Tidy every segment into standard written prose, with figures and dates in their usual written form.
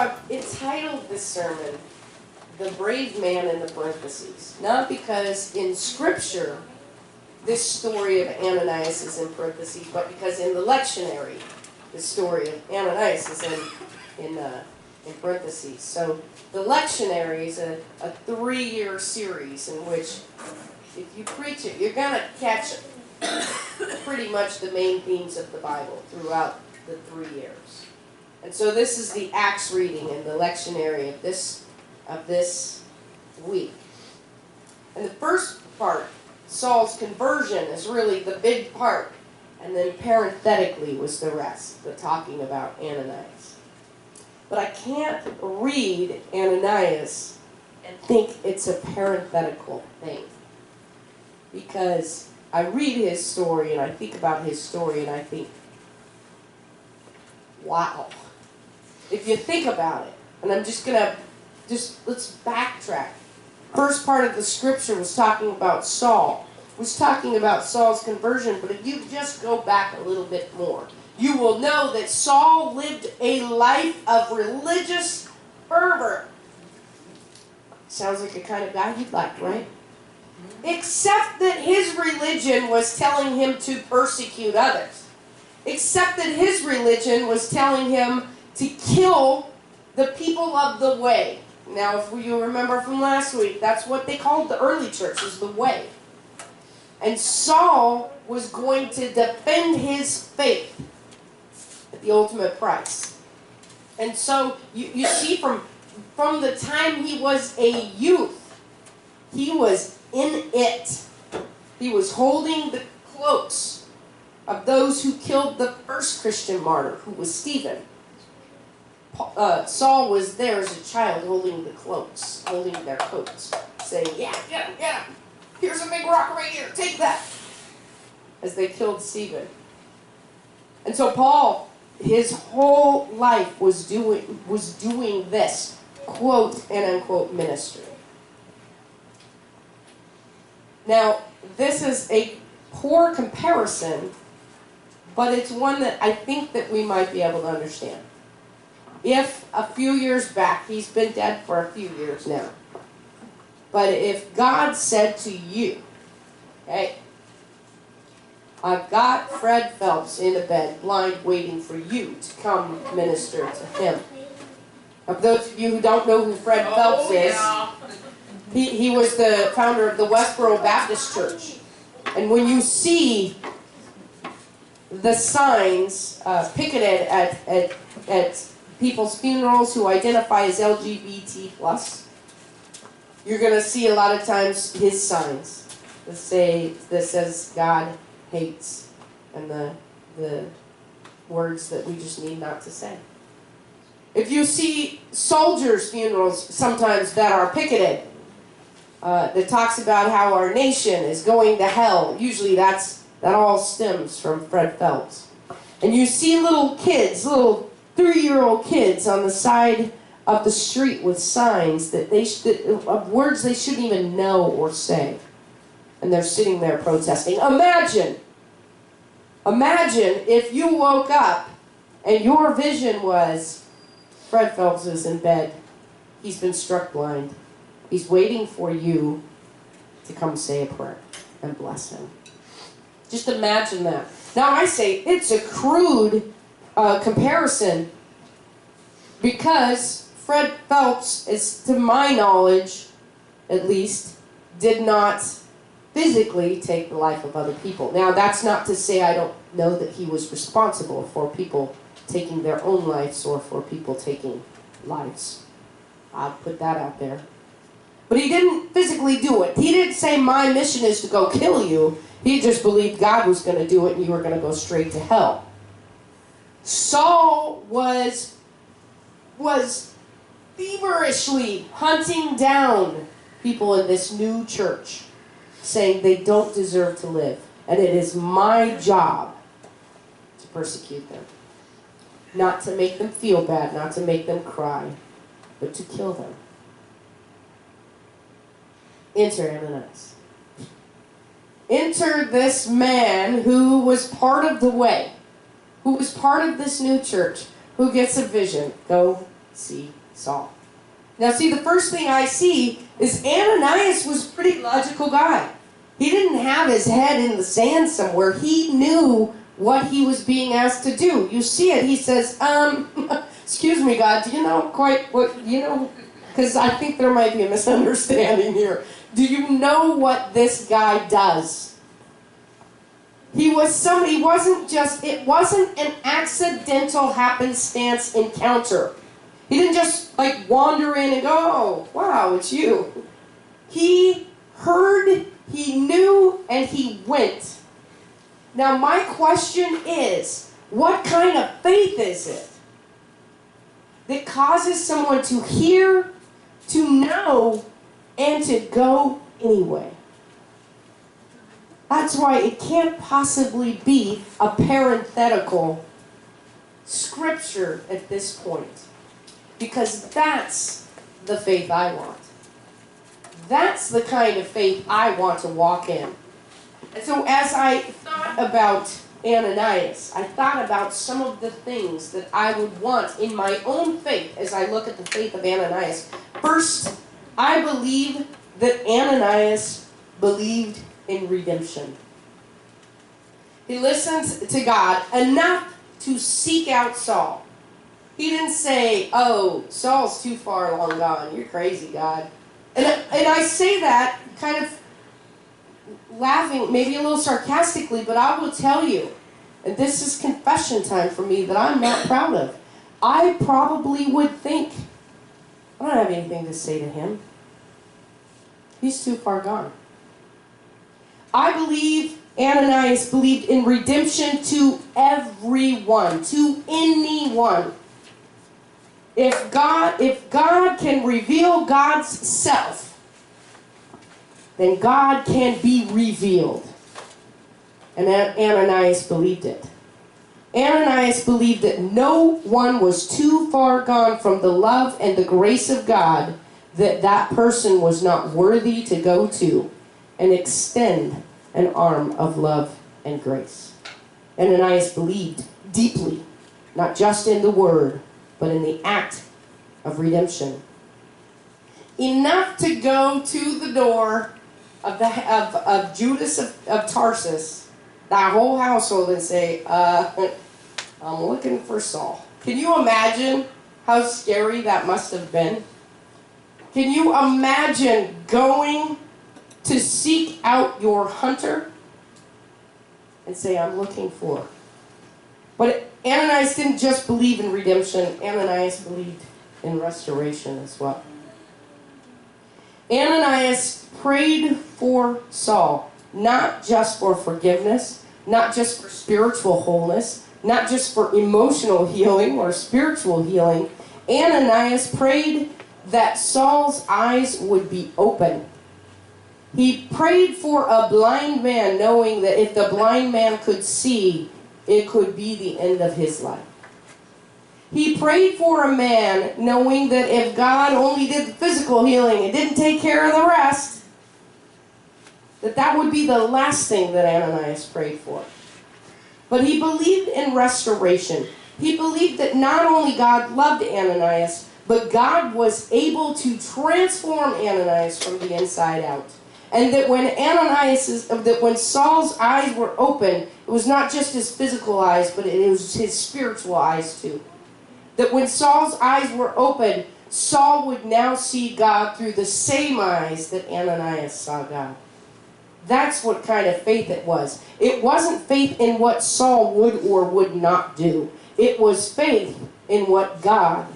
I've entitled this sermon, The Brave Man in the Parentheses. Not because in Scripture, this story of Ananias is in parentheses, but because in the lectionary, the story of Ananias is in parentheses. So the lectionary is a 3-year series in which, if you preach it, you're going to catch pretty much the main themes of the Bible throughout the 3 years. And so this is the Acts reading in the lectionary of this week. And the first part, Saul's conversion, is really the big part. And then parenthetically was the rest, the talking about Ananias. But I can't read Ananias and think it's a parenthetical thing. Because I read his story and I think about his story and I think, wow. If you think about it, and I'm just going to, let's backtrack. First part of the scripture was talking about Saul. It was talking about Saul's conversion, but if you just go back a little bit more, you will know that Saul lived a life of religious fervor. Sounds like the kind of guy you'd like, right? Except that his religion was telling him to persecute others. Except that his religion was telling him to kill the people of the way. Now, if you remember from last week, that's what they called the early church, was the way. And Saul was going to defend his faith at the ultimate price. And so you see from the time he was a youth, he was in it. He was holding the cloaks of those who killed the first Christian martyr, who was Stephen. Saul was there as a child holding the cloaks, holding their coats, saying, yeah, get him. Here's a big rock right here, take that. As they killed Stephen. And so Paul, his whole life was doing this, quote and unquote, ministry. Now, this is a poor comparison, but it's one that I think that we might be able to understand. If a few years back, he's been dead for a few years now, but if God said to you, hey, I've got Fred Phelps in a bed, blind, waiting for you to come minister to him. Of those of you who don't know who Fred Phelps is, he was the founder of the Westboro Baptist Church. And when you see the signs picketed at people's funerals who identify as LGBT+, you're going to see a lot of times his signs that says God hates, and the words that we just need not to say. If you see soldiers' funerals sometimes that are picketed, that talks about how our nation is going to hell, usually that all stems from Fred Phelps. And you see little kids, little 3-year-old kids on the side of the street with signs of words they shouldn't even know or say. And they're sitting there protesting. Imagine if you woke up and your vision was Fred Phelps is in bed. He's been struck blind. He's waiting for you to come say a prayer and bless him. Just imagine that. Now I say it's a crude comparison, because Fred Phelps, is, to my knowledge, at least, did not physically take the life of other people. Now, that's not to say I don't know that he was responsible for people taking their own lives or for people taking lives. I'll put that out there. But he didn't physically do it. He didn't say, my mission is to go kill you. He just believed God was going to do it and you were going to go straight to hell. Saul was feverishly hunting down people in this new church, saying they don't deserve to live, and it is my job to persecute them. Not to make them feel bad, not to make them cry, but to kill them. Enter Ananias. Enter this man who was part of the way, who was part of this new church, who gets a vision. Go see Saul. Now see, the first thing I see is Ananias was a pretty logical guy. He didn't have his head in the sand somewhere. He knew what he was being asked to do. You see it. He says, excuse me, God, do you know quite what, because I think there might be a misunderstanding here. Do you know what this guy does? It wasn't an accidental happenstance encounter. He didn't just like wander in and go, oh, wow, it's you. He heard, he knew, and he went. Now my question is, what kind of faith is it that causes someone to hear, to know, and to go anyway? That's why it can't possibly be a parenthetical scripture at this point. Because that's the faith I want. That's the kind of faith I want to walk in. And so as I thought about Ananias, I thought about some of the things that I would want in my own faith as I look at the faith of Ananias. First, I believe that Ananias believed in redemption. He listened to God enough to seek out Saul. He didn't say, oh, Saul's too far long gone. You're crazy, God. And I say that kind of laughing, maybe a little sarcastically, but I will tell you, and this is confession time for me that I'm not proud of. I probably would think, I don't have anything to say to him. He's too far gone. I believe Ananias believed in redemption to everyone, to anyone. If God can reveal God's self, then God can be revealed. And Ananias believed it. Ananias believed that no one was too far gone from the love and the grace of God that that person was not worthy to go to and extend an arm of love and grace. Ananias believed deeply, not just in the word, but in the act of redemption. Enough to go to the door of Judas of Tarsus, that whole household, and say, I'm looking for Saul. Can you imagine how scary that must have been? Can you imagine going to seek out your hunter and say, I'm looking for? But Ananias didn't just believe in redemption. Ananias believed in restoration as well. Ananias prayed for Saul, not just for forgiveness, not just for spiritual wholeness, not just for emotional healing or spiritual healing. Ananias prayed that Saul's eyes would be open. He prayed for a blind man, knowing that if the blind man could see, it could be the end of his life. He prayed for a man, knowing that if God only did the physical healing and didn't take care of the rest, that would be the last thing that Ananias prayed for. But he believed in restoration. He believed that not only God loved Ananias, but God was able to transform Ananias from the inside out. And that when Saul's eyes were open, it was not just his physical eyes, but it was his spiritual eyes too. That when Saul's eyes were open, Saul would now see God through the same eyes that Ananias saw God. That's what kind of faith it was. It wasn't faith in what Saul would or would not do. It was faith in what God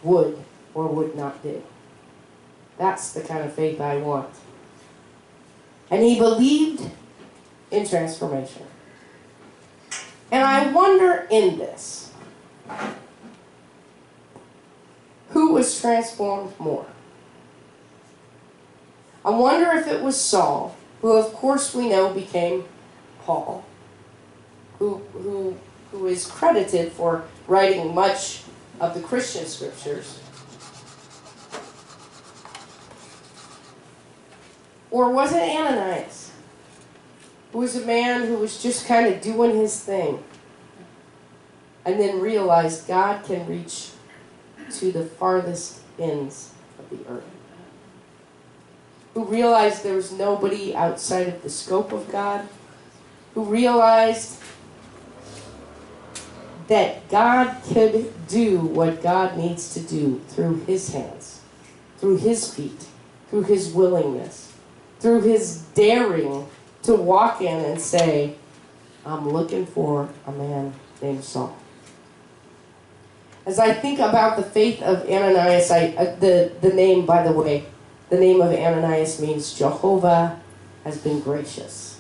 would or would not do. That's the kind of faith I want. And he believed in transformation. And I wonder in this, who was transformed more? I wonder if it was Saul, who of course we know became Paul, who is credited for writing much of the Christian scriptures. Or was it Ananias, who was a man who was just kind of doing his thing and then realized God can reach to the farthest ends of the earth, who realized there was nobody outside of the scope of God, who realized that God could do what God needs to do through his hands, through his feet, through his willingness, through his daring to walk in and say, I'm looking for a man named Saul. As I think about the faith of Ananias, the name, by the way, the name of Ananias means Jehovah has been gracious.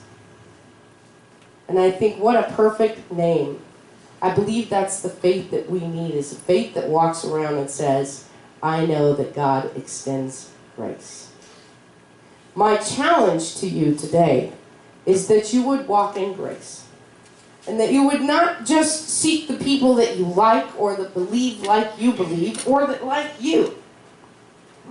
And I think what a perfect name. I believe that's the faith that we need, is a faith that walks around and says, I know that God extends grace. My challenge to you today is that you would walk in grace. And that you would not just seek the people that you like or that believe like you believe or that like you.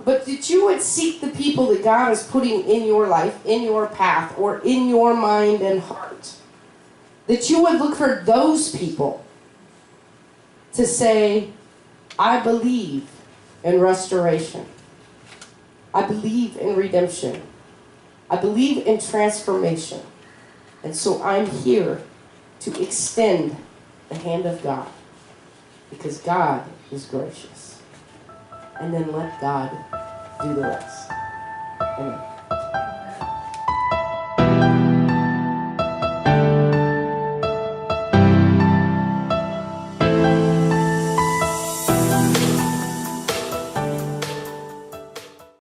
But that you would seek the people that God is putting in your life, in your path, or in your mind and heart. That you would look for those people to say, I believe in restoration. I believe in redemption. I believe in transformation. And so I'm here to extend the hand of God, because God is gracious. And then let God do the rest. Amen.